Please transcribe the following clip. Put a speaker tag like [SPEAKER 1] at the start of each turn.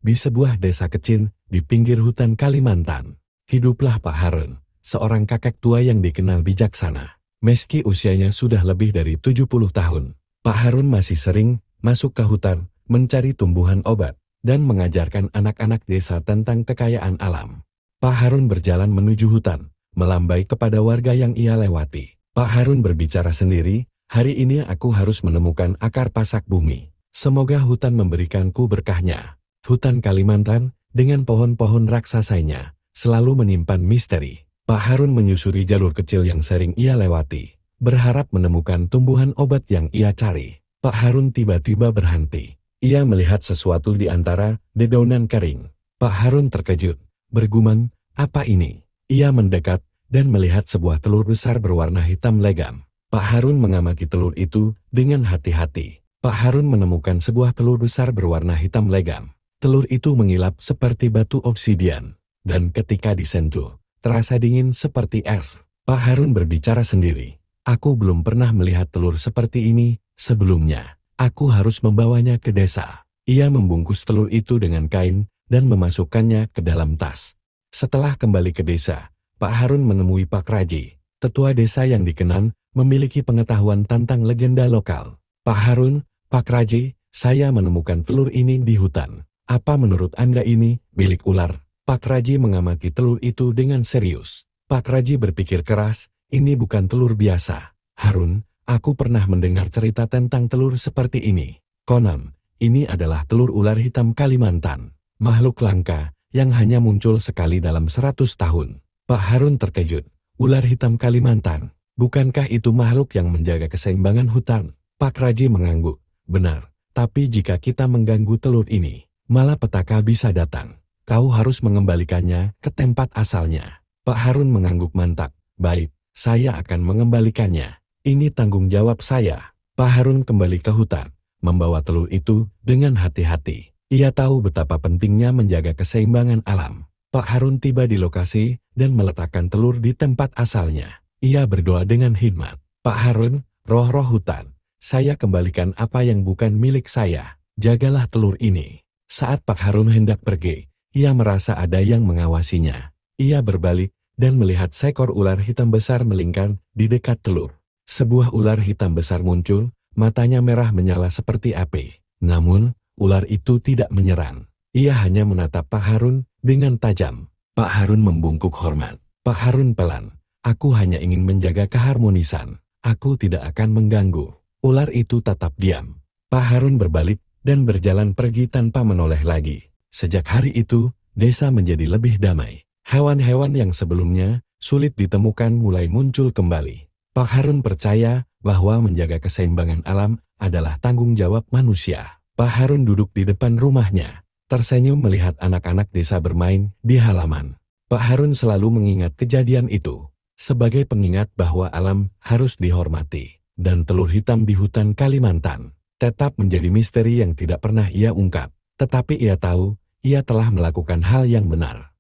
[SPEAKER 1] di sebuah desa kecil di pinggir hutan Kalimantan. Hiduplah Pak Harun, seorang kakek tua yang dikenal bijaksana. Meski usianya sudah lebih dari 70 tahun, Pak Harun masih sering masuk ke hutan, mencari tumbuhan obat, dan mengajarkan anak-anak desa tentang kekayaan alam. Pak Harun berjalan menuju hutan, melambai kepada warga yang ia lewati. Pak Harun berbicara sendiri, "Hari ini aku harus menemukan akar pasak bumi. Semoga hutan memberikanku berkahnya." Hutan Kalimantan, dengan pohon-pohon raksasanya, selalu menyimpan misteri. Pak Harun menyusuri jalur kecil yang sering ia lewati, berharap menemukan tumbuhan obat yang ia cari. Pak Harun tiba-tiba berhenti. Ia melihat sesuatu di antara dedaunan kering. Pak Harun terkejut, bergumam, "Apa ini?" Ia mendekat dan melihat sebuah telur besar berwarna hitam legam. Pak Harun mengamati telur itu dengan hati-hati. Pak Harun menemukan sebuah telur besar berwarna hitam legam. Telur itu mengilap seperti batu obsidian, dan ketika disentuh, terasa dingin seperti es. Pak Harun berbicara sendiri, "Aku belum pernah melihat telur seperti ini sebelumnya. Aku harus membawanya ke desa." Ia membungkus telur itu dengan kain dan memasukkannya ke dalam tas. Setelah kembali ke desa, Pak Harun menemui Pak Raji, tetua desa yang dikenal memiliki pengetahuan tentang legenda lokal. "Pak Harun, Pak Raji, saya menemukan telur ini di hutan. Apa menurut Anda ini milik ular?" Pak Raji mengamati telur itu dengan serius. Pak Raji berpikir keras, "Ini bukan telur biasa. Harun, aku pernah mendengar cerita tentang telur seperti ini. Konon, ini adalah telur ular hitam Kalimantan. Makhluk langka yang hanya muncul sekali dalam 100 tahun. Pak Harun terkejut. "Ular hitam Kalimantan, bukankah itu makhluk yang menjaga keseimbangan hutan?" Pak Raji mengangguk. "Benar, tapi jika kita mengganggu telur ini, malapetaka bisa datang. Kau harus mengembalikannya ke tempat asalnya." Pak Harun mengangguk mantap. "Baik, saya akan mengembalikannya. Ini tanggung jawab saya." Pak Harun kembali ke hutan, membawa telur itu dengan hati-hati. Ia tahu betapa pentingnya menjaga keseimbangan alam. Pak Harun tiba di lokasi dan meletakkan telur di tempat asalnya. Ia berdoa dengan hikmat, "Pak Harun, roh-roh hutan, saya kembalikan apa yang bukan milik saya. Jagalah telur ini." Saat Pak Harun hendak pergi, ia merasa ada yang mengawasinya. Ia berbalik dan melihat seekor ular hitam besar melingkar di dekat telur. Sebuah ular hitam besar muncul, matanya merah menyala seperti api. Namun, ular itu tidak menyerang. Ia hanya menatap Pak Harun dengan tajam. Pak Harun membungkuk hormat. "Pak Harun pelan, aku hanya ingin menjaga keharmonisan. Aku tidak akan mengganggu." Ular itu tetap diam. Pak Harun berbalik dan berjalan pergi tanpa menoleh lagi. Sejak hari itu, desa menjadi lebih damai. Hewan-hewan yang sebelumnya sulit ditemukan mulai muncul kembali. Pak Harun percaya bahwa menjaga keseimbangan alam adalah tanggung jawab manusia. Pak Harun duduk di depan rumahnya, tersenyum melihat anak-anak desa bermain di halaman. Pak Harun selalu mengingat kejadian itu, sebagai pengingat bahwa alam harus dihormati. Dan telur hitam di hutan Kalimantan tetap menjadi misteri yang tidak pernah ia ungkap. Tetapi ia tahu, ia telah melakukan hal yang benar.